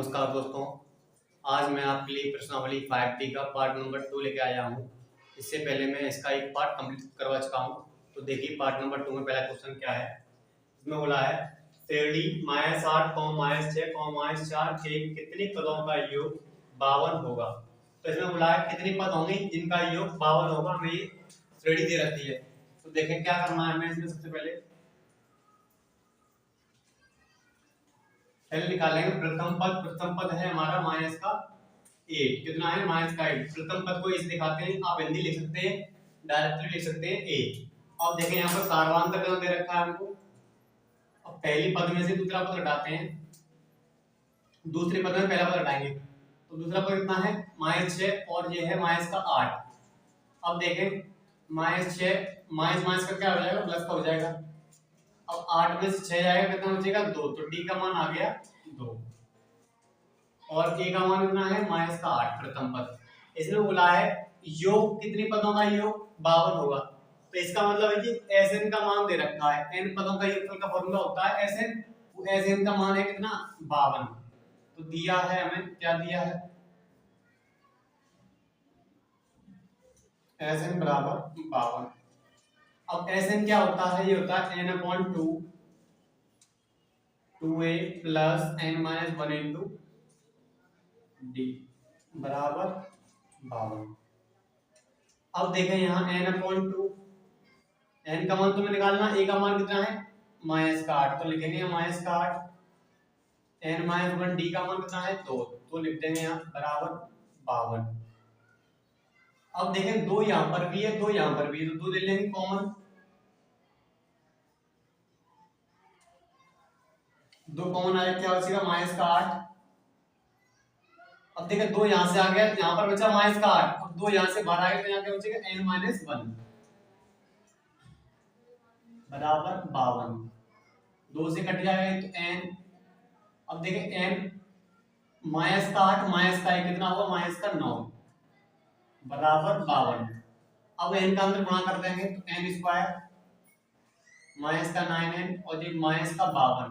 नमस्कार दोस्तों। आज मैं आपके लिए प्रश्नावली 5T का पार्ट नंबर 2 लेके आया हूँ। इससे पहले मैं इसका एक पार्ट कंप्लीट करवा चुका हूँ। तो देखिए पार्ट नंबर 2 में पहला क्वेश्चन क्या है। इसमें बोला है श्रेणी -8, -6, -4 के कितने पदों का योग 52 होगा। तो इसमें बोला है कितने पद होंगे जिनका योग 52 होगा। हमें ये श्रेणी दे रखी है। तो देखें क्या करना है। हमें इसमें सबसे पहले निकालेंगे प्रथम पद है हमारा माइनस का 8। कितना है? माइनस का 8। प्रथम पद को इसे दिखाते हैं, आप हिंदी लिख सकते हैं, डायरेक्टली लिख सकते हैं 8। अब देखें यहाँ पर सार्वधातुक कितना दे रखा है हमको। अब पहली पद में से दूसरा पद हटाते हैं, दूसरे पद में पहला पद हटाएंगे तो दूसरा पद कितना है? -6 और ये है माइनस का 8। अब देखें -6 माइनस का क्या हो जाएगा? प्लस का हो जाएगा। अब 8 में से 6 जाएगा, कितना बचेगा? 2। तो डी का मान आ गया 2 और ए का मान कितना है? माइनस का 8 प्रथम पद। इसमें बोला है योग कितने पदों का योग 52 होगा। तो इसका मतलब है कि एसएन का मान दे रखा है। एन पदों का योगफल का फॉर्मूला होता है एसएन। वो एसएन का मान है कितना? 52। तो दिया है हमें, क्या दिया है? एसएन बराबर 52। अब एसएन क्या होता है? ये होता है n/2 2a plus n-1 into D बराबर 52। अब देखें यहाँ n/2, n का मान तुम्हें निकालना, a का मान कितना है? -8। तो लिखेंगे -8 n-1 डी का मान कितना है? 2। तो लिख देंगे यहाँ बराबर 52। अब देखें 2 यहाँ पर भी है, 2 यहाँ पर भी है, तो 2 ले लेंगे कॉमन। 2 कॉमन आया, क्या बचेगा? -8। अब देखिए 2 यहाँ से आ गया, यहाँ पर बचा -8। अब 2 यहाँ से बाहर आ गया तो यहाँ क्या बचेगा? n-1 बराबर 52। 2 से कट जाएगा तो n। अब देखिए n -8 -1 कितना होगा? -9 बराबर 52। अब n का अंदर गुणा कर देंगे तो n² -9n और ये -52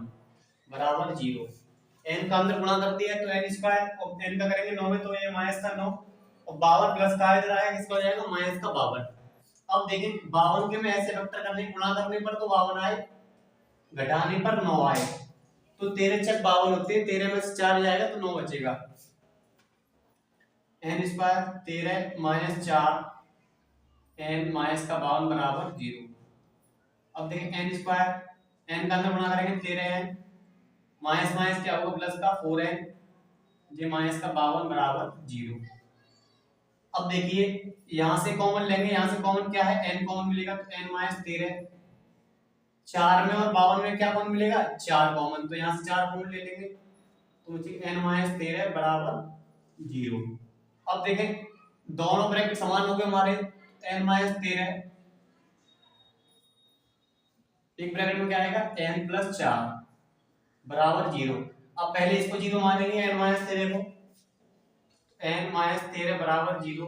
बराबर 0। n का अंदर गुणा कर दिया तो n² और n का करेंगे 9 में तो ये -9 और 52 प्लस का इधर आएगा, इसका हो जाएगा -52। अब देखें 52 के में ऐसे वेक्टर करने गुणा करने पर तो 52 आए, घटाने पर 9 आए। तो 13 चक 52 होते हैं, 13 में से 4 जाएगा तो 9 बचेगा। n² 13 -4 n -52 बराबर 0। अब देखें n² n का अंदर गुणा करेंगे 13n माइनस माइनस क्या होगा? प्लस का 4n ये -52 बराबर 0। अब देखिए यहां से कॉमन लेंगे, यहां से कॉमन क्या है? n कॉमन मिलेगा तो n -13। 4 में और 52 में क्या कॉमन मिलेगा? 4 कॉमन, तो यहां से 4 कॉमन ले लेंगे तो मुझे n -13 बराबर 0। अब देखें दोनों ब्रैकेट समान हो गए हमारे, n -13 एक ब्रैकेट में क्या आएगा? n + 4 बराबर 0। अब पहले इसको 0 मानेंगे n -13 को, n -13 बराबर 0।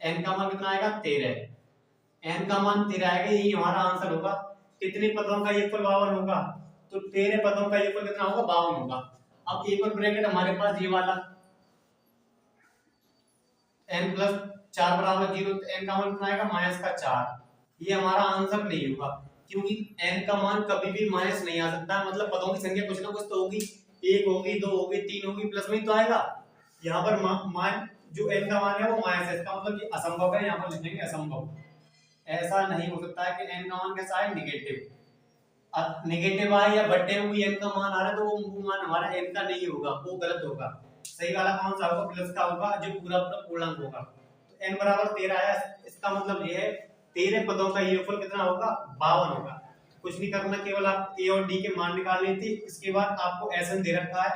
n का मान कितना आएगा? 13। n का मान 13 आएगा, यही हमारा आंसर होगा। कितने पदों का योगफल 52 होगा? तो 13 पदों का योगफल कितना होगा? 52 होगा। अब एक और ब्रैकेट हमारे पास ये वाला n + 4 बराबर 0, तो n का मान कितना आएगा? -4। ये हमारा आंसर नहीं होगा क्योंकि n का मान कभी भी माइनस नहीं आ सकता। मतलब पदों की संख्या कुछ ना कुछ तो होगी, 1 होगी, 2 होगी, 3 होगी, प्लस में ही तो आएगा। यहाँ पर मान जो n का मान है वो माइनस है, इसका मतलब ये असंभव है। यहाँ पर लिखेंगे असंभव। ऐसा नहीं हो सकता है कि n का मान कैसा है? नेगेटिव। नेगेटिव आए या बट्टे में कोई n का मान आ रहा है तो वो मान हमारा n का नहीं होगा, वो गलत होगा। सही वाला कौन सा होगा? प्लस का होगा, जो पूरा पूर्णांक होगा। तो n बराबर 13 आया, इसका मतलब ये है 13 पदों का योगफल कितना होगा? 52 होगा। कुछ नहीं करना, केवल आप a और d के मान निकालने थे। इसके बाद आपको SN दे रखा है,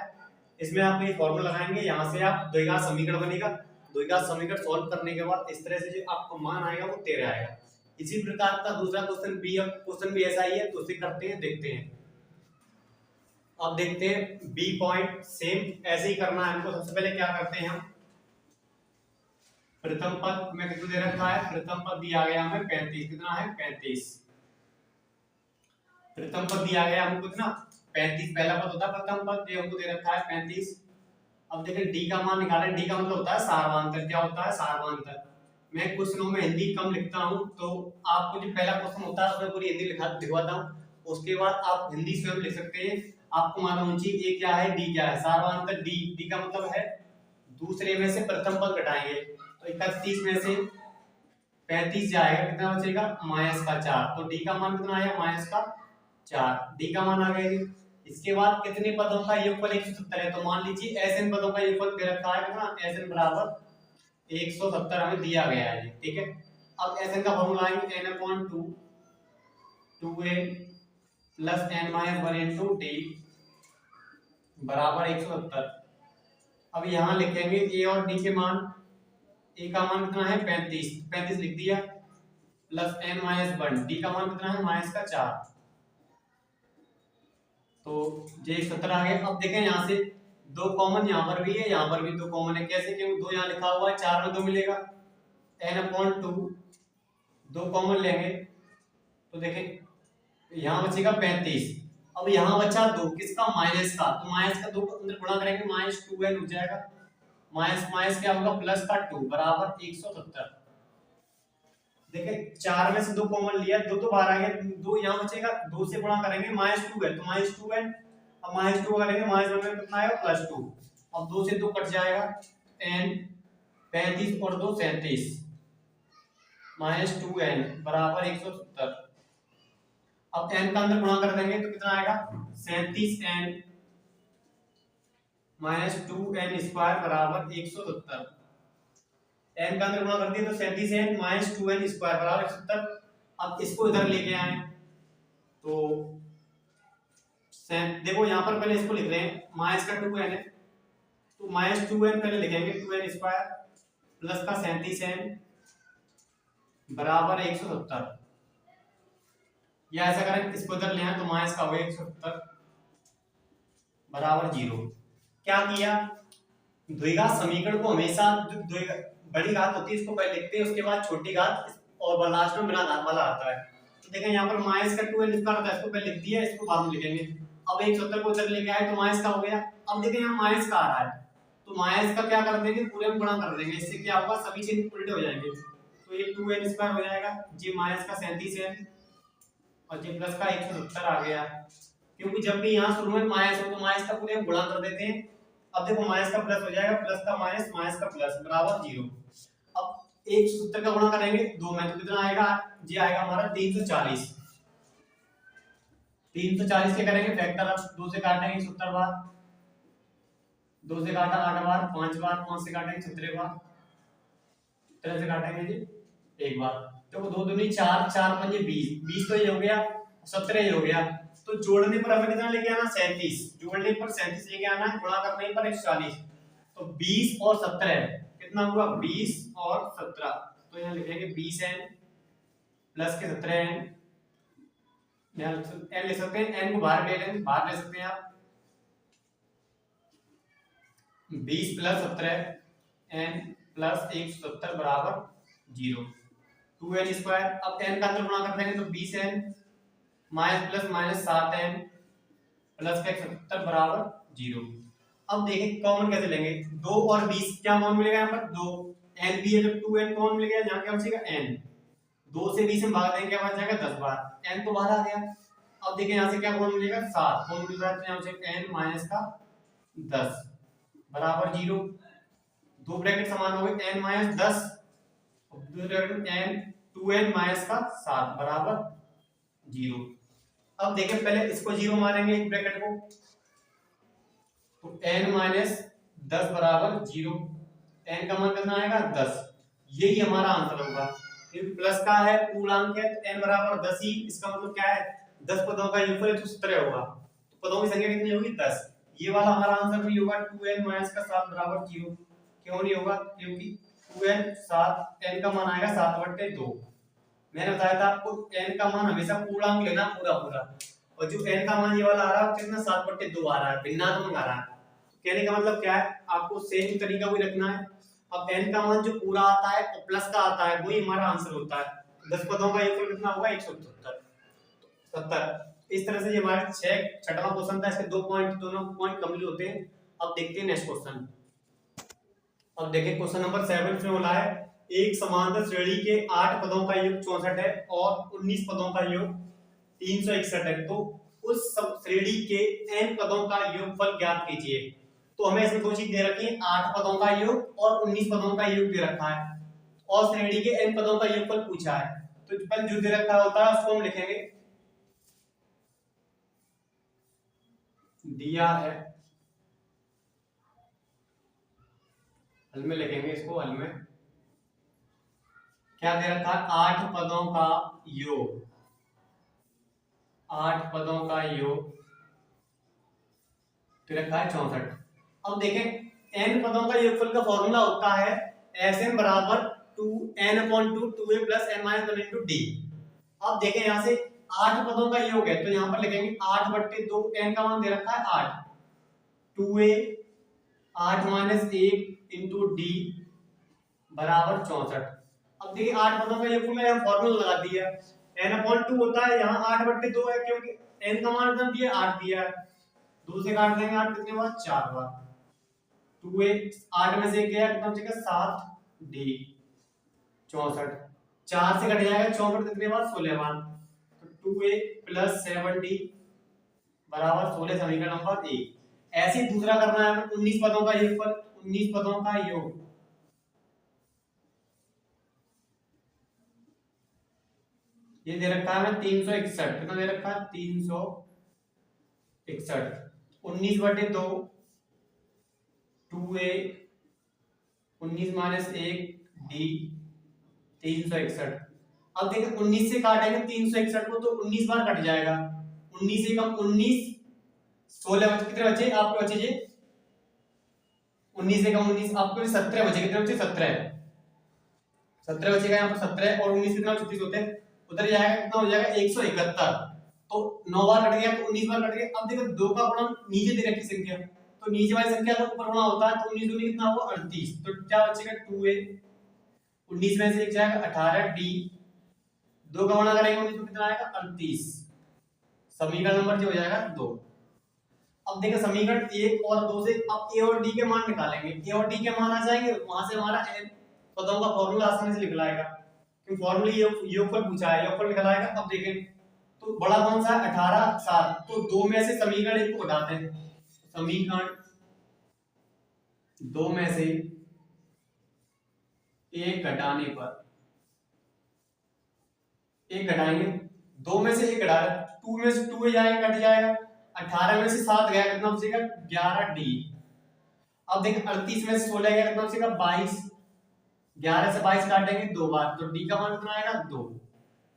इसमें आप ये फॉर्मूला लगाएंगे, यहाँ से आप द्विघात समीकरण बनेगा। द्विघात समीकरण सॉल्व करने के बाद इस तरह से जो आपको मान आएगा वो 13 आएगा। इसी प्रकार का दूसरा क्वेश्चन भी ऐसा ही है, तो उसे करते हैं, देखते हैं। अब देखते हैं बी पॉइंट, सेम ऐसे ही करना है हमको। सबसे पहले क्या करते हैं हम, प्रथम पद में कितना दे रखा है? प्रथम पद दिया गया हमें 35। कितना है? 35। प्रथम पद दिया गया हमको कितना? 35 पहला पद होता है प्रथम पद, ये हमको दे रखा है 35। अब देखें डी का मान निकाला, डी का मतलब होता है सारवांतर। क्या होता है? सारवांतर। मैं क्वेश्चनों में हिंदी कम लिखता हूँ, तो आपको जो पहला क्वेश्चन होता है उसमें पूरी हिंदी लिखवाता हूँ, उसके बाद आप हिंदी स्वयं लिख सकते हैं। आपको मालूम होनी चाहिए ए क्या है, डी क्या है। सारवांतर डी, डी का मतलब है दूसरे में से प्रथम पद घटाएंगे, तो 31 में से 35 जाएगा, कितना बचेगा? माइनस का 4। तो डी का मान कितना आया? माइनस का 4। डी का मान आ गया। इसके बाद कितने पदों का योगफल 170 है, तो मान लीजिए एसएन पदों का योगफल दे रखा है कितना? एसएन बराबर 170 हमें दिया गया है, ठीक है। अब एसएन का फॉर्मूला है n/2 2n plus n - 1 into d बराबर 170। अब यहाँ लिखेंगे ए और डी के मान। ए का मान कितना है? 35, 35 लिख दिया, प्लस n - 1, डी का मान कितना है? माइनस का 4, तो ये 170 आ गया। अब देखें यहाँ से दो कॉमन, यहाँ पर भी है, यहाँ पर भी दो कॉमन है। कैसे? क्योंकि दो यहाँ लिखा हुआ है, 4 में 2 मिलेगा, n/2 दो कॉमन लेंगे, तो देखें यहाँ बचेगा 35। अब यहाँ बचा 2 किसका? माइनस का, तो माइनस का 2 को अंदर गुणा करेंगे, -2n हो जाएगा, माइनस माइनस क्या होगा? प्लस का 2 बराबर 170। देखिए 4 में से 2 कॉमन लिया, 2 तो बाहर आ गया, 2 यहाँ बचेगा, 2 से गुणा करेंगे, -2 है तो -2n, अब -2 करेंगे, -1 में कितना आएगा? +2। अब 2 से 2 कट जाएगा, n 35 और 2 37, -2n बराबर 170। अब n का अंदर गुणा कर देंगे तो कितना आएगा? 37n -2n स्क्वायर बराबर 170। n का अंदर गुणा कर दिया तो 37n -2n स्क्वायर बराबर 170। अब इसको इधर लेके आए तो देखो यहाँ पर पहले इसको लिख रहे हैं, माइनस का 2n है, तो -2n पहले लिखेंगे, 2n स्क्वायर प्लस का 37n बराबर 170। या ऐसा करें, इसको इधर ले आए तो माइनस का हो गया 170 बराबर 0। क्या किया? द्विघात समीकरण को हमेशा बड़ी घात होती है इसको पहले लिखते हैं, उसके बाद छोटी घात और लास्ट में बिना घात वाला आता है। तो देखें यहाँ पर माइनस का 2n स्क्वायर होता है, इसको पहले लिख दिया, इसको बाद में लिखेंगे। अब 170 को इधर लेके आए तो माइनस का हो गया। अब देखें यहाँ माइनस का आ रहा है, तो माइनस का क्या कर देंगे? पूरे में गुणा कर देंगे, इससे क्या होगा? सभी चिन्ह उल्टे हो जाएंगे, तो ये 2n स्क्वायर हो जाएगा, जी माइनस का 37n और जी प्लस का 170 आ गया। क्योंकि जब भी यहाँ शुरू में माइनस हो तो माइनस का पूरे में गुणा कर देते हैं। अब देखो माइनस का प्लस हो जाएगा, प्लस का माइनस, माइनस का प्लस बराबर 0। अब 170 का गुणा करेंगे 2 में तो कितना आएगा? जी आएगा हमारा 340। 340 के करेंगे फैक्टर, अब 2 से काटेंगे 70 बार, 2 से काटा 8 बार, 5 बार, 5 से काटेंगे 17 बार, 13 से काटेंगे जी 1 बार। देखो 2 दूनी 4, 4 5 20, 20 तो ये हो गया, 17 ये हो गया, तो जोड़ने पर हमें कितना लेके आना? 37। जोड़ने पर 37 लेके आना है, गुणा करने पर 140, तो 20 और 17 कितना हुआ? 20 और 17, तो यहाँ लिखेंगे 20n प्लस के 17n, यहाँ n लिख सकते हैं, n को बाहर ले लें, बाहर ले सकते हैं आप, 20 प्लस 17 n प्लस 170 बराबर 0, 2n स्क्वायर। अब n का अंदर गुणा कर देंगे तो 20n minus plus minus 7n plus का 170 बराबर 0। अब देखें कॉमन कैसे लेंगे? 2 और 20 क्या कॉमन मिलेगा? यहाँ पर 2, n भी है, जब 2n कॉमन मिलेगा यहाँ क्या बचेगा? n। 2 से 20 में भाग देंगे, क्या बच जाएगा? 10 बार, n तो बाहर आ गया। अब देखें यहाँ से क्या कॉमन मिलेगा? 7 कॉमन मिल रहा है, तो यहाँ बचेगा n माइनस का 10 बराबर 0। दो ब्रैकेट समान हो गए, n माइनस 10, दो ब्रैकेट n 2n माइनस का 7 बराबर 0। अब देखें पहले इसको 0 मानेंगे, एक ब्रैकेट को, तो n माइनस 10 बराबर 0, n का मान कितना आएगा? 10। यही हमारा आंसर होगा, क्योंकि प्लस का है, पूर्णांक है, तो n बराबर 10 ही, इसका मतलब क्या है? 10 पदों का योगफल है तो 17 होगा, तो पदों की संख्या कितनी होगी? 10। ये वाला हमारा आंसर भी होगा 2n माइनस का 7 बराबर 0। क्यों नहीं होगा? क्योंकि 2n 7, n का मान आएगा 7/2। मैंने बताया था आपको n का मान हमेशा पूर्णांक लेना, पूरा पूरा, और जो n का मान ये वाला आ रहा है कितना? 7/2 आ रहा है, भिन्नात्मक आ रहा है। कहने का मतलब क्या है? आपको सेम तरीका वही रखना है। अब n का मान जो पूरा आता है और प्लस का आता है, वही हमारा आंसर होता है। 10 पदों का योगफल कितना होगा? 170। इस तरह से ये हमारा छठवां क्वेश्चन था, इसके 2 पॉइंट, दोनों पॉइंट कंप्लीट होते हैं। अब देखते हैं नेक्स्ट क्वेश्चन। अब देखें क्वेश्चन नंबर 7 में बोला है एक समांतर श्रेणी के 8 पदों का योग 64 है और 19 पदों का योग 361 है, तो उस सब श्रेणी के n पदों का योगफल ज्ञात कीजिए। तो हमें इसमें दो चीज दे रखी है, 8 पदों का योग और 19 पदों का योग दे रखा है और श्रेणी के n पदों का योगफल पूछा है। तो जो दे रखा होता है उसको हम लिखेंगे दिया है, हल में लिखेंगे इसको, हल में क्या दे रखा है, 8 पदों का योग, 8 पदों का योग दे रखा है 64। अब देखें n पदों का योगफल का फॉर्मूला होता है Sm बराबर 2n/2 2a plus n minus 1 into D. अब देखें यहाँ से 8 पदों का योग है तो यहाँ पर लिखेंगे 8/2, n का मान दे रखा है 8, 2a 8 माइनस 1 इंटू डी बराबर 64। अब देखिए 8 पदों का योगफल का यहाँ फॉर्मूला लगा दिया, n/2 होता है, यहाँ 8/2 है क्योंकि n का मान कितना दिया 8 दिया है, 2 से काट देंगे 8 कितने बार 4 बार, 2a 8 में से गया कितना बचेगा 7 d 64, 4 से कट जाएगा 64 कितने बार 16 बार, तो 2a प्लस 7d बराबर 16 समीकरण नंबर 1। ऐसे दूसरा करना है 19 पदों का योगफल, 19 पदों का योग, ये दे रखा है 361, कितना दे रखा है 361, 19/2 2a 19 माइनस 1 d 361। अब देखो 19 से काटेंगे 361 को तो 19 बार कट जाएगा, 19 से कम 19, 16 बचे, कितने बचे आपके बचे जी 19 से कम 19 आपके 17 बचे, कितने बचे 17 बचेगा यहाँ पर 17 और 19 कितना 36 होते हैं, उधर जाएगा कितना हो जाएगा 171, तो 9 बार कट गया तो 19 बार कट गया। अब देखो 2 का गुणन नीचे दे रखी संख्या, तो नीचे वाली संख्या का ऊपर गुणा होता है तो 19 दूनी कितना हुआ 38, तो क्या बचेगा 2a, 19 में से एक जाएगा 18d, 2 का गुणा करेंगे 19 तो कितना आएगा 38, समीकरण नंबर जो हो जाएगा 2। अब देखो समीकरण 1 और 2 से अब a और d के मान निकालेंगे, a और d के मान आ जाएंगे, वहां से हमारा n पदों का फॉर्मूला आसानी से निकल आएगा क्योंकि फॉर्मूला योगफल पूछा है, योगफल निकल आएगा। अब देखें तो बड़ा कौन सा है 18 7, तो 2 में से समीकरण 1 को हटाते हैं, समीकरण 2 में से 1 घटाने पर, 1 घटाएंगे, 2 में से 1 घटा 2 में से 2 जाएगा कट जाएगा, 18 में से 7 गया कितना बचेगा 11d। अब देखें 38 में से 16 गया कितना बचेगा 22, 11 से 22 काटेंगे 2 बार तो d का मान कितना आएगा 2,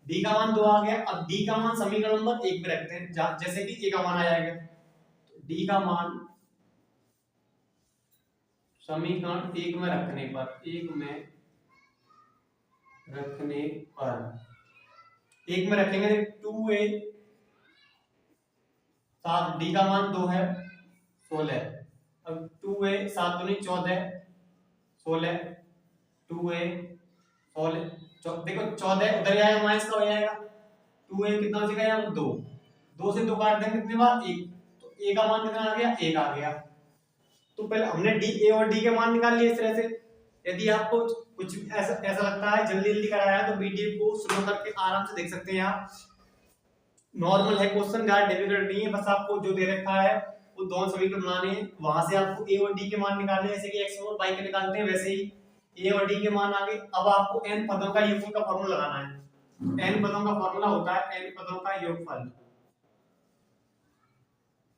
d का मान 2 आ गया। अब d का मान समीकरण नंबर 1 में रखते हैं, जैसे कि a का मान आ जाएगा, तो d का मान समीकरण 1 में रखने पर, 1 में रखेंगे 2a 7, d का मान 2 है 16, अब 2a 7 दूनी 14 16, 2a 16 देखो 14 उधर जाएगा माइनस का हो जाएगा, 2a कितना हो जाएगा यहाँ 2, 2 से 2 काट देंगे कितने बार 1, तो a का मान कितना आ गया 1 आ गया। तो पहले हमने a और d के मान निकाल लिए इस तरह से। यदि आपको कुछ ऐसा लगता है जल्दी कराया है तो वीडियो को स्लो करके आराम से देख सकते हैं आप, नॉर्मल है क्वेश्चन, ज्यादा डिफिकल्ट नहीं है, बस आपको जो दे रखा है वो दोनों समीकरण बनाने हैं, वहां से आपको a और d के मान निकालने हैं, जैसे कि x और y के निकालते हैं वैसे ही a और d के मान आ गए। अब आपको n पदों का योगफल का फॉर्मूला लगाना है, n पदों का फॉर्मूला होता है n पदों का योगफल,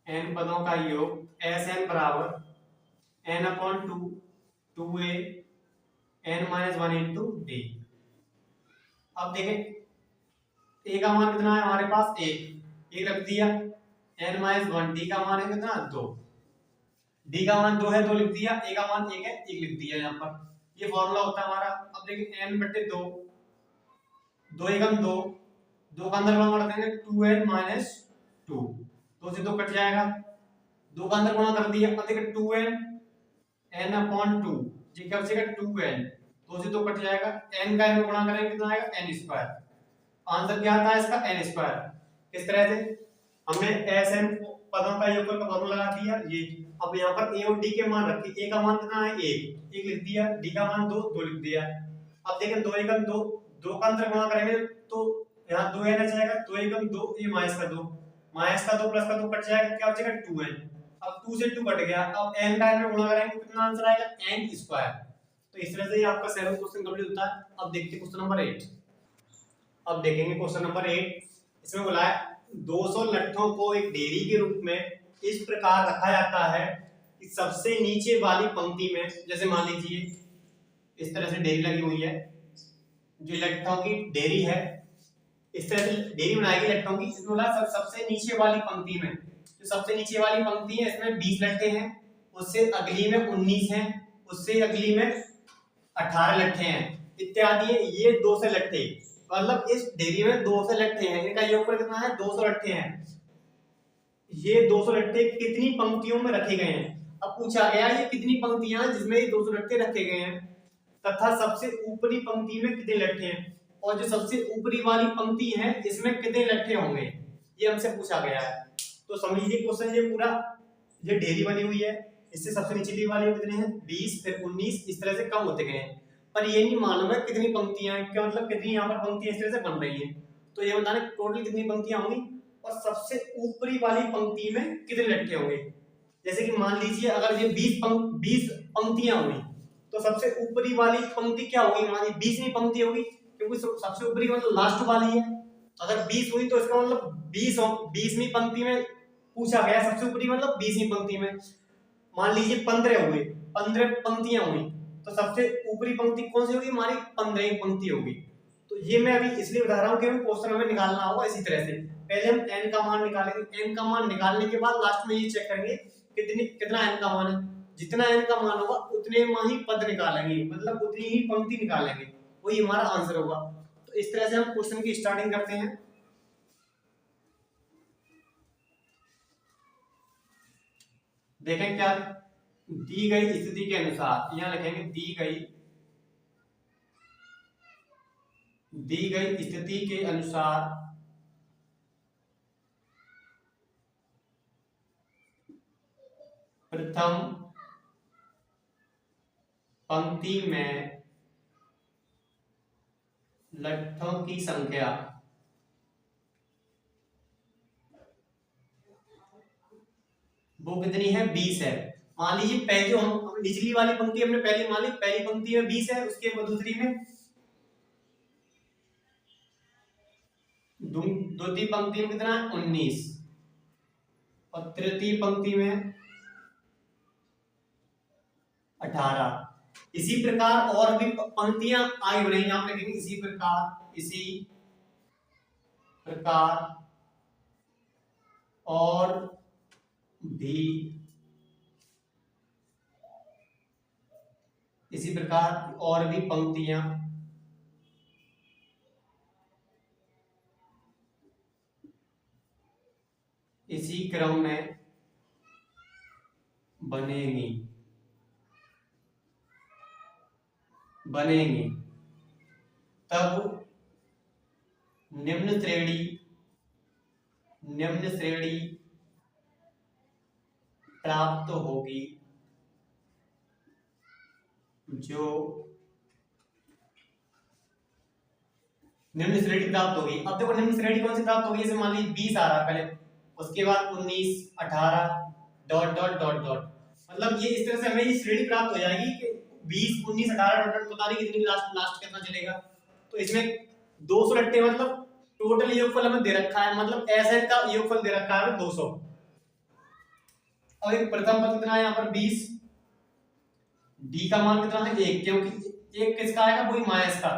n पदों का योग Sn बराबर n/2 2a n-1 into d। अब देखें a का मान कितना है हमारे पास 1 रख दिया, n-1 d का मान है कितना 2, d का मान 2 है 2 लिख दिया, a का मान 1 है 1 लिख दिया यहाँ पर, ये फॉर्मूला होता है हमारा। अब देखिए n/2 2 एकम 2, 2 का अंदर गुणा कर देंगे 2n-2, 2 से 2 कट जाएगा, 2 का अंदर गुणा कर दिया, अब देखिए 2n n/2 ये क्या बचेगा 2n, 2 से 2 कट जाएगा, n का n में गुणा करेंगे कितना आएगा n², आंसर क्या आता है इसका n²। किस तरह से हमने Sn पदों का योगफल का फॉर्मूला लगा दिया ये। अब यहाँ पर ए और डी के मान रखे, ए का मान कितना है 1 लिख दिया, डी का मान 2 लिख दिया। अब देखें 2 एकम 2, 2 का अंतर गुणा करेंगे तो यहाँ 2 n आ जाएगा, 2 एकम 2, ये माइनस का 2 प्लस का 2 कट जाएगा, क्या बचेगा 2n। अब 2 से 2 कट गया, अब n का n में गुणा करेंगे कितना आंसर आएगा n स्क्वायर। तो इस तरह से ये आपका 7th क्वेश्चन कंप्लीट होता है। अब देखते हैं क्वेश्चन नंबर 8। अब देखेंगे क्वेश्चन नंबर 8, इसमें बोला है 200 लट्ठों को एक ढेरी के रूप में इस प्रकार रखा जाता है कि सबसे नीचे वाली पंक्ति में, जैसे मान लीजिए इस तरह से ढेरी लगी हुई है, जो लट्ठों की ढेरी है, इस तरह से ढेरी बनाएगी लट्ठों की। इसमें बोला सबसे नीचे वाली पंक्ति में, जो सबसे नीचे वाली पंक्ति है इसमें 20 लट्ठे हैं, उससे अगली में 19 हैं, उससे अगली में 18 लट्ठे हैं इत्यादि है। ये 200 लट्ठे, मतलब इस ढेरी में 200 लट्ठे हैं, इनका योगफल कितना है 200 लट्ठे हैं। ये 200 लट्ठे कितनी पंक्तियों में रखे गए हैं। अब पूछा गया ये कितनी पंक्तियां जिसमें ये 200 लट्ठे रखे गए हैं, तथा सबसे ऊपरी पंक्ति में कितने लट्ठे हैं, और जो सबसे ऊपरी वाली पंक्ति है इसमें कितने लट्ठे होंगे, ये हमसे पूछा गया है। तो समझिए क्वेश्चन ये पूरा, ये ढेरी बनी हुई है, इससे सबसे निचली वाली कितने हैं 20, फिर 19, इस तरह से कम होते गए हैं, पर ये नहीं मालूम है कितनी पंक्तियां हैं, क्या मतलब कितनी यहाँ पर पंक्तियां इस तरह से बन रही हैं। तो ये बताना टोटल कितनी पंक्तियां होंगी और सबसे ऊपरी वाली पंक्ति में कितने लट्ठे होंगे। जैसे कि मान लीजिए अगर ये 20 पंक्तियां होंगी तो सबसे ऊपरी वाली पंक्ति क्या होगी, मान लीजिए 20वीं पंक्ति होगी, क्योंकि सबसे ऊपरी मतलब लास्ट वाली है। अगर 20 हुई तो इसका मतलब 20वीं पंक्ति में पूछा गया, सबसे ऊपरी मतलब 20वीं पंक्ति में। मान लीजिए 15 हुए, 15 पंक्तियां हुई, तो सबसे ऊपरी पंक्ति कौन सी होगी, हमारी 15वीं पंक्ति होगी। तो ये मैं अभी इसलिए बता रहा हूँ कि क्वेश्चन हमें निकालना होगा इसी तरह से। पहले हम n का मान निकालेंगे, n का मान निकालने के बाद लास्ट में ये चेक करेंगे कितना n का मान है। जितना n का मान होगा उतने में ही पद निकालेंगे, मतलब उतनी ही पंक्ति निकालेंगे, वही हमारा आंसर होगा। तो इस तरह से हम क्वेश्चन की स्टार्टिंग करते हैं। देखें क्या दी गई स्थिति के अनुसार, यहां लिखेंगे दी गई स्थिति के अनुसार प्रथम पंक्ति में लट्ठों की संख्या वो कितनी है 20 है। मान लीजिए पहले जो हम निचली वाली पंक्ति हमने पहली मान ली, पहली पंक्ति में 20 है, उसके बाद दूसरी में द्वितीय पंक्ति में कितना है 19, और तृतीय पंक्ति में 18। इसी प्रकार और भी पंक्तियां आगे बढ़ेंगी, आप लिखेंगे इसी प्रकार और भी, इसी प्रकार और भी पंक्तियां इसी क्रम में बनेंगी। तब निम्न श्रेणी प्राप्त होगी, जो निम्न श्रेणी प्राप्त होगी। अब देखो निम्न श्रेणी कौन सी प्राप्त होगी, जैसे मान लीजिए 20 आ रहा है पहले, उसके बाद 19, 18 डॉट डॉट डॉट डॉट, मतलब ये इस तरह से हमें ये श्रेणी प्राप्त हो जाएगी कि 20, 19, 18 डॉट पता नहीं कितनी लास्ट कितना चलेगा। तो इसमें 200 लट्ठे, मतलब टोटल योगफल हमें दे रखा है, मतलब Sn का योगफल दे रखा है 200। और एक प्रथम पद कितना है यहाँ पर 20, d का मान कितना है 1, क्योंकि 1 किसका आएगा वही माइनस का,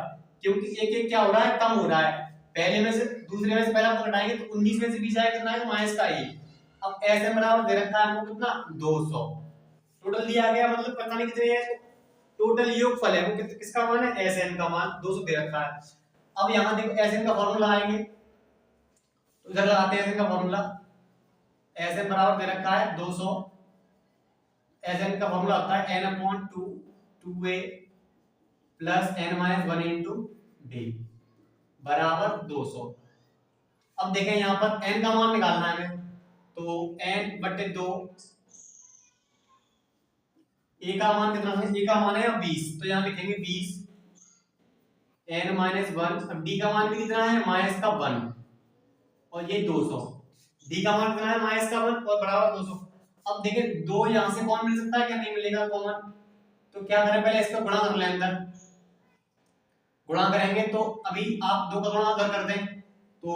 क्योंकि 1 क्या हो रहा है कम हो रहा है, पहले में से दूसरे में से पहला पद घटाएंगे तो 19 में से 20 आएगा कितना है माइनस का 1। अब Sn बराबर दे रखा है हमको कितना 200, टोटल दिया गया मतलब पता नहीं कितने है, टोटल योगफल है वो किसका मान है Sn का मान 200 दे रखा है। अब यहाँ देखो Sn का फॉर्मूला आएंगे, तो इधर लगाते हैं Sn का फॉर्मूला, Sn बराबर दे रखा है 200, Sn का फॉर्मूला होता है n/2 2a plus n-1 into d बराबर 200। अब देखें यहाँ पर n का मान निकालना है हमें, तो n बटे 2, ए का मान कितना है, ए का मान है 20, तो यहाँ लिखेंगे 20 n माइनस 1। अब d का मान भी कितना है, माइनस का 1, और ये 200। d का मान कितना है, माइनस का 1 और बराबर 200। अब देखिए दो यहाँ से कौन मिल सकता है, क्या नहीं मिलेगा कॉमन, तो क्या करें, पहले इसका गुणा कर लें, अंदर गुणा करेंगे तो अभी आप दो का गुणा अगर कर दें तो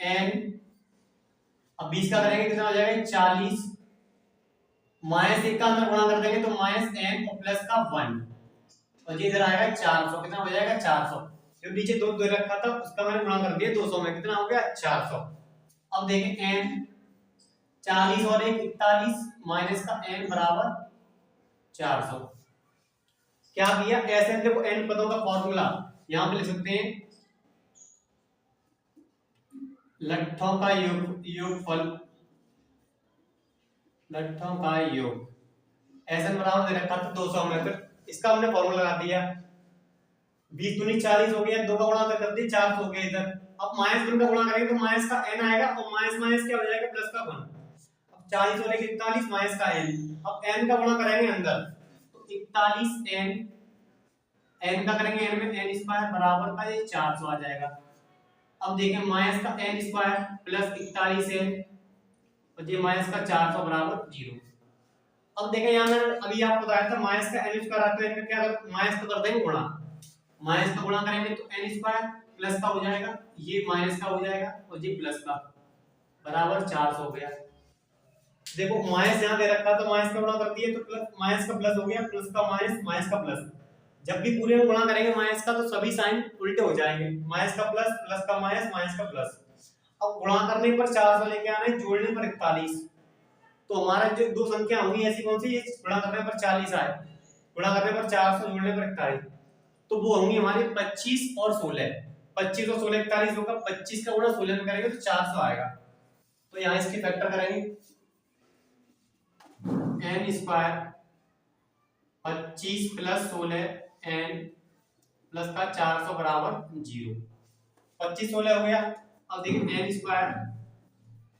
n, अब 20 का करेंगे कितना हो जाएगा 40, माइनस 1 का अंदर गुणा कर देंगे तो माइनस n और प्लस का 1, और ये इधर आएगा 400, कितना हो जाएगा 400। जो नीचे दो दो रखा था उसका मैंने गुणा कर दिया 200 में, कितना हो गया 400। अब देखें n 40 और 1 41, माइनस का n बराबर 400। क्या किया, ऐसे देखो n पदों का फॉर्मूला यहां पे लिख सकते हैं, लट्ठों का योगफल, लट्ठों का योग, एन बराबर दे रखा था 200 में, फिर इसका हमने फॉर्मूला लगा दिया, 20 दूनी 40 हो गया, दो का गुणा कर दिया 400 हो गया इधर। अब माइनस का गुणा करेंगे तो माइनस का n आएगा, और माइनस माइनस क्या हो जाएगा, प्लस का 1। अब 40 और 41 माइनस का n, अब n का गुणा करेंगे अंदर तो 41 n का करेंगे n में n स्क्वायर बराबर का ये 400 आ जाएगा। अब देखें माइनस का n स्क्वायर प्लस 41 n, और ये माइनस का 400 बराबर 0। अब देखें यहाँ मैंने अभी आपको बताया था माइनस का n स्क्वायर आता है, इनका क्या माइनस तो कर देंगे गुणा, माइनस का गुणा करेंगे तो n स्क्वायर प्लस का हो जाएगा, ये माइनस का हो जाएगा, और ये प्लस का बराबर 400 हो गया। देखो माइनस यहाँ दे रखा तो माइनस का गुणा कर दिए तो प्लस, माइनस का प्लस हो गया, प्लस का माइनस, माइनस का प्लस। जब भी पूरे में गुणा करेंगे माइनस का तो सभी साइन उल्टे हो जाएंगे, माइनस का प्लस, प्लस का माइनस, माइनस का प्लस। अब गुणा करने पर 400 लेके आना है, जोड़ने पर 41, तो हमारा जो दो संख्या होंगी ऐसी कौन सी, गुणा करने पर 40 आए, गुणा करने पर 400, जोड़ने पर 41, तो वो होंगी हमारी 25 और 16। 25 और 16 41 होगा, 25 का गुणा 16 में करेंगे तो 400 आएगा। तो यहाँ इसकी फैक्टर करेंगे, n square 25 plus 16 n plus का 400 बराबर 0। 25 16 हो गया। अब देखिए n स्क्वायर,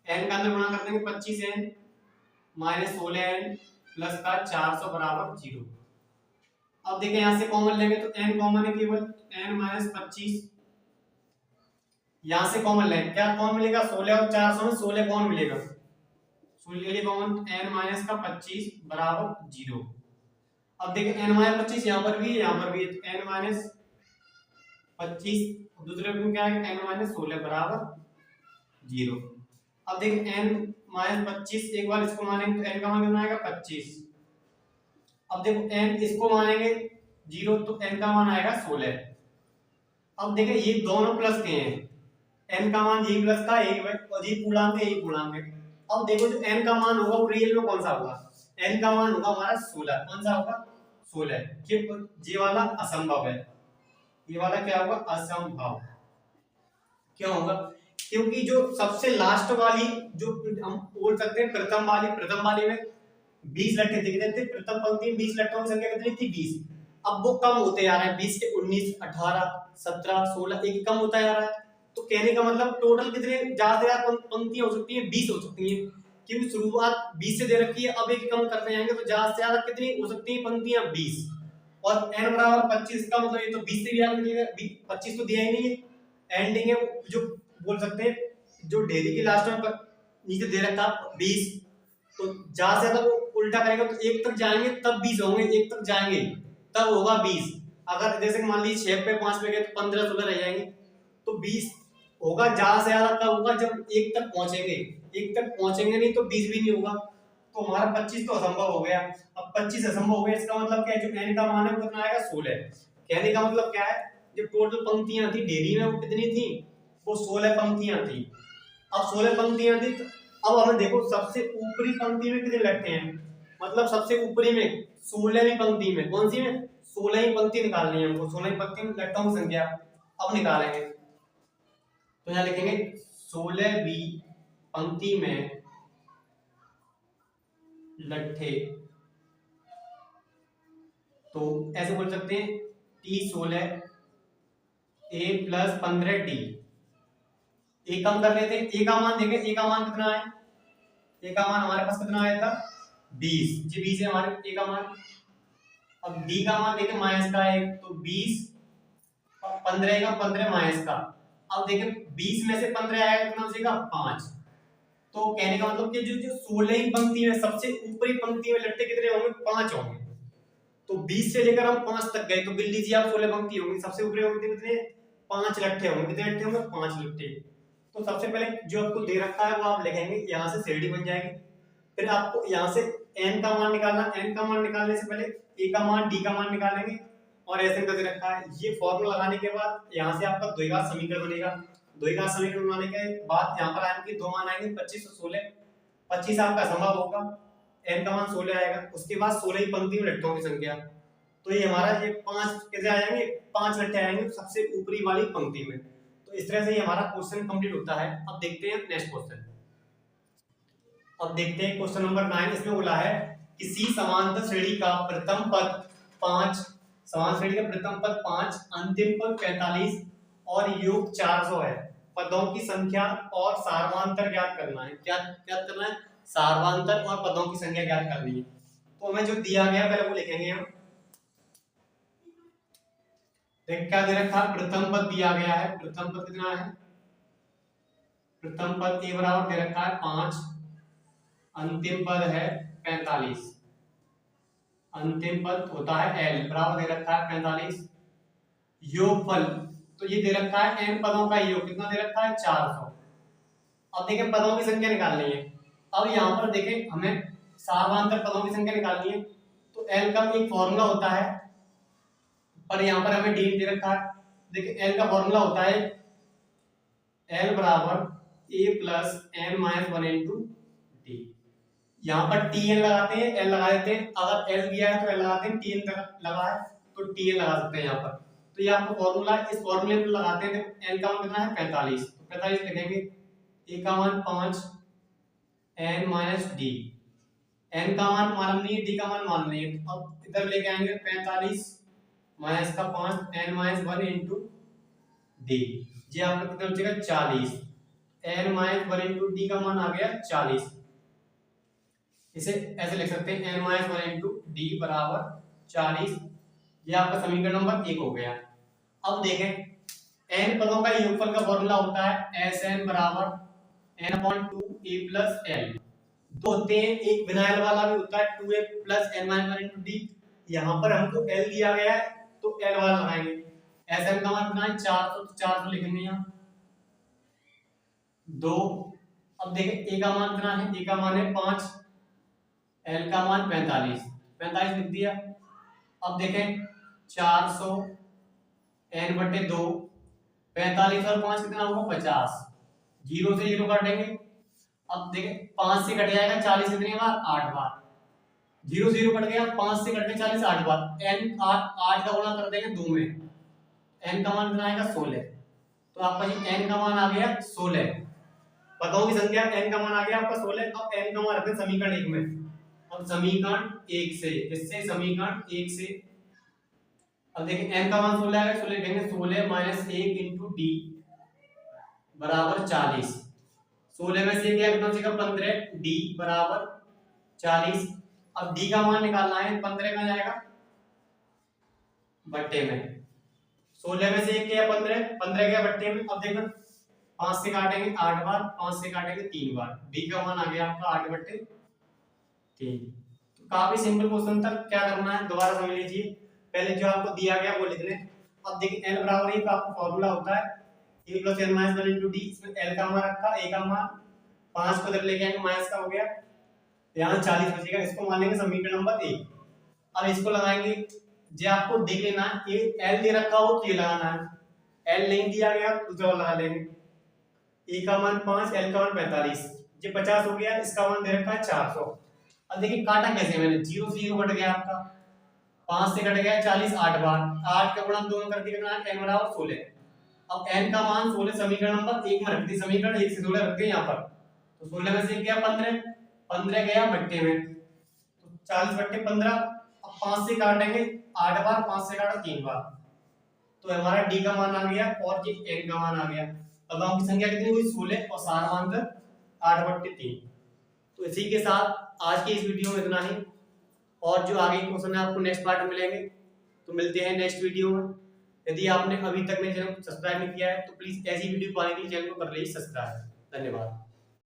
n का अंदर गुणा कर देंगे 25n माइनस 16n प्लस का 400 बराबर 0। अब देखिए यहां से कॉमन लेंगे तो n कॉमन है केवल, n माइनस 25, यहां से कॉमन लेंगे क्या कौन मिलेगा, 16 और 400 में 16 कौन मिलेगा, 16 कॉमन, n माइनस का 25 बराबर 0। अब देखिए n माइनस 25 यहाँ पर भी है, यहाँ पर भी है, तो n माइनस 25 दूसरे में क्या है, n माइनस 16 बराबर 0। अब देखिए n माइनस 25 एक बार इसको मानेंगे तो n का मान कितना आएगा 25। अब देखो n इसको मानेंगे 0 तो n का मान आएगा 16। अब देखिए ये दोनों प्लस के हैं, n का मान यही प्लस का यही और ये पूर्णांक है, यही पूर्णांक है। अब देखो जो n का मान होगा वो रियल में कौन सा होगा, n का मान होगा हमारा 16, कौन सा होगा 16, ये वाला असंभव है, ये वाला क्या होगा असंभव। क्यों होगा, क्योंकि जो सबसे लास्ट वाली जो हम बोल सकते हैं प्रथम वाली में 20 लट्ठे दिख रहे थे, प्रथम पंक्ति में 20 लट्ठों की संख्या कितनी थी 20। अब वो कम होते जा रहा है, 20 के 19 18 17 16 एक कम होता जा रहा है। तो कहने का मतलब टोटल कितने ज्यादा से ज्यादा पंक्तियां हो सकती है 20 हो सकती है, क्योंकि शुरुआत 20 से दे रखी है, अब एक कम करते जाएंगे तो ज्यादा से ज्यादा कितनी हो सकती है पंक्तियां 20, और n बराबर 25 का मतलब ये तो 20 से भी ज्यादा निकलेगा, 25 तो दिया ही नहीं है, एंडिंग है जो बोल सकते हैं जो डेरी के लास्ट में नीचे दे रखा 20, तो ज्यादा से ज्यादा वो उल्टा करेगा तो एक तक जाएंगे तब 20 होंगे, एक तक जाएंगे तब होगा 20। अगर जैसे मान लीजिए 6 पे 5 पे गए तो 15 16 रह जाएंगे, तो 20 होगा ज्यादा से ज्यादा कब होगा जब एक तक पहुंचेंगे, एक तक पहुंचेंगे नहीं तो 20 भी नहीं होगा। तो हमारा 25 तो असंभव हो गया। अब 25 असंभव हो गया, इसका मतलब क्या है, जो n का मान है वो कितना आएगा 16। कहने का मतलब क्या है, जो टोटल पंक्तियां थी डेरी में वो कितनी थी, वो 16 पंक्तियां थी। अब 16 पंक्तियां थी, अब हमें देखो सबसे ऊपरी पंक्ति में कितने लट्ठे हैं, मतलब सबसे ऊपरी में 16वीं पंक्ति में, कौन सी में 16वीं पंक्ति निकालनी है हमको, 16वीं पंक्ति में लट्ठों की संख्या अब निकालेंगे। तो यहाँ लिखेंगे 16वीं पंक्ति में लट्ठे, तो ऐसे बोल सकते हैं T16 A प्लस 15 D। ए कम कर लेते हैं, ए का मान देखें, ए का मान कितना है, ए का मान हमारे पास कितना आया था 20, जी 20 है हमारे ए का मान। अब डी का मान देखें माइनस का है तो 20 और 15 का 15 माइनस का। अब देखें 20 में से 15 आएगा कितना बचेगा 5। तो कहने का मतलब कि जो जो 16 पंक्ति में सबसे ऊपरी पंक्ति में लट्टे कितने होंगे 5 होंगे। तो 20 से लेकर हम 5 तक गए तो गिन लीजिए आप 16 पंक्ति होंगी, सबसे ऊपरी पंक्ति में कितने 5 लट्ठे होंगे। कितने लट्ठे होंगे 5 लट्ठे। तो सबसे पहले जो आपको दे रखा है वो आप लिखेंगे, यहाँ से सीढ़ी बन जाएगी। फिर आपको यहाँ से n का मान निकालना, n का मान निकालने से पहले a का मान d का मान निकालेंगे और ऐसे करके रखा है। ये फॉर्मूला लगाने के बाद यहाँ से आपका द्विघात समीकरण बनेगा। द्विघात समीकरण बनाने के बाद यहाँ पर आएंगे दो मान आएंगे 25 और 16। 25 आपका संभव होगा, n का मान 16 आएगा। उसके बाद 16 ही पंक्ति में लट्ठों की संख्या, तो ये हमारा ये 5 कैसे आ जाएंगे 5 लट्ठे आएंगे सबसे ऊपरी वाली पंक्ति में। तो इस तरह से ये हमारा क्वेश्चन कंप्लीट होता है। अब देखते हैं नेक्स्ट क्वेश्चन। अब देखते हैं क्वेश्चन नंबर 9। इसमें बोला है किसी समांतर श्रेणी का प्रथम पद 5, समान श्रेणी का प्रथम पद 5, अंतिम पद 45 और योग 400 है। पदों की संख्या और सार्वधान्तर ज्ञात करना है। क्या ज्ञात करना है? सार्वधान्तर और पदों की संख्या ज्ञात करनी है। तो हमें जो दिया गया पहले वो लिखेंगे हम। देख क्या दे रखा है, प्रथम पद दिया गया है। प्रथम पद कितना है? प्रथम पद ए बराबर दे रखा है 5, अंतिम पद है 45, अंतिम पद होता है एल बराबर दे रखा है 45। योगफल तो ये दे रखा है n पदों का योग, कितना दे रखा है 400। अब देखें पदों की संख्या निकालनी है। अब यहाँ पर देखें हमें सार्वधान्तर पदों की संख्या निकालनी है। तो l का एक फॉर्मूला होता है, पर यहाँ पर हमें d दे रखा है। देखिए l का फॉर्मूला होता है l बराबर a plus n minus 1 into D. यहाँ पर tn लगाते हैं, l लगा देते हैं। अगर l दिया है तो l लगाते हैं, tn लगा है तो tn लगा सकते हैं यहाँ पर। तो ये आपको फॉर्मूला, इस फॉर्मूले में लगाते हैं। n का मान कितना है 45, तो 45 लिखेंगे। a का मान 5 n माइनस डी, n का मान मालूम नहीं है, d का मान मालूम नहीं है। अब इधर लेके आएंगे 45 माइनस का 5 n माइनस 1 इंटू डी। ये आपका कितना बचेगा 40। n माइनस 1 इंटू डी का मान आ गया 40। इसे ऐसे लिख सकते हैं n माइनस 1 इंटू डी बराबर 40। ये आपका समीकरण नंबर 1 हो गया। अब देखें n पदों का योगफल का फॉर्मूला होता है Sn बराबर n/2a प्लस l। दो होते हैं, एक बिना l वाला भी होता है 2a plus n minus 1 into D. यहाँ पर हमको l दिया गया है तो l वाला लगाएंगे। Sn का मान कितना है 400, तो 400 लिखेंगे यहाँ 2। अब देखें a का मान कितना है, a का मान है 5, l का मान 45, 45 लिख दिया। अब देखें 400 n/2, 45 और 5 कितना होगा 50, 0 से 0 काटेंगे। अब देखें 5 से कट जाएगा 40 कितनी बार 8 बार, 0 0 कट गया, 5 से कटने 40 8 बार, n 8 का गुणा कर देंगे 2 में, n का मान कितना आएगा 16। तो आपका ये n का मान आ गया 16। पदों की संख्या n का मान आ गया आपका 16। अब n का मान रखते हैं समीकरण 1 में। अब समीकरण 1 से, इससे समीकरण 1 से, अब देखिए n का मान 16 है, 16 लिखेंगे 16 माइनस 1 इंटू डी बराबर 40। 16 में से क्या कितना बचेगा 15, डी बराबर 40। अब डी का मान निकालना है, 15 में जाएगा बट्टे में, 16 में से एक क्या 15, 15 गया बट्टे में। अब देखो 5 से काटेंगे 8 बार, 5 से काटेंगे 3 बार, डी का मान आ गया आपका 8/3। तो काफी सिंपल क्वेश्चन था। क्या करना है दोबारा समझ लीजिए। पहले जो आपको दिया गया वो लिख लें। अब देखिए n बराबर है तो आपका फॉर्मूला होता है a plus n minus 1 into D. इसमें l का मान रखा, a का मान 5 को इधर लेके आएंगे, माइनस का हो गया, यहाँ 40 बचेगा। इसको मान लेंगे समीकरण नंबर 1। अब इसको लगाएंगे, जो आपको देख लेना है ये l दे रखा हो तो ये लगाना है, l नहीं दिया गया तो दूसरा लगा लेंगे। a का मान 5, l का मान 45, ये 50 हो गया। इसका मान दे रखा है 400। अब देखिए काटा कैसे, मैंने 0 से 0 कट गया आपका, 5 से कट गया 40 8 बार, 8 का गुणा 2 में करके कितना n बराबर 16। अब n का मान 16 समीकरण नंबर 1 में रख दी, समीकरण 1 से 16 रख दिए यहाँ पर। तो 16 में से क्या 15, 15 गया बट्टे में, तो 40/15। अब 5 से काटेंगे 8 बार, 5 से काटा 3 बार, तो हमारा d का मान आ गया और ये n का मान आ गया। पदों की संख्या कितनी हुई 16 और सार्वधान्तर 8/3। तो तो इसी के साथ आज की इस वीडियो में इतना ही, और जो आगे क्वेश्चन है आपको नेक्स्ट पार्ट में मिलेंगे। तो मिलते हैं नेक्स्ट वीडियो में। यदि आपने अभी तक मेरे चैनल को सब्सक्राइब नहीं किया है तो प्लीज ऐसी वीडियो पाने के लिए चैनल को कर लीजिए सब्सक्राइब। धन्यवाद।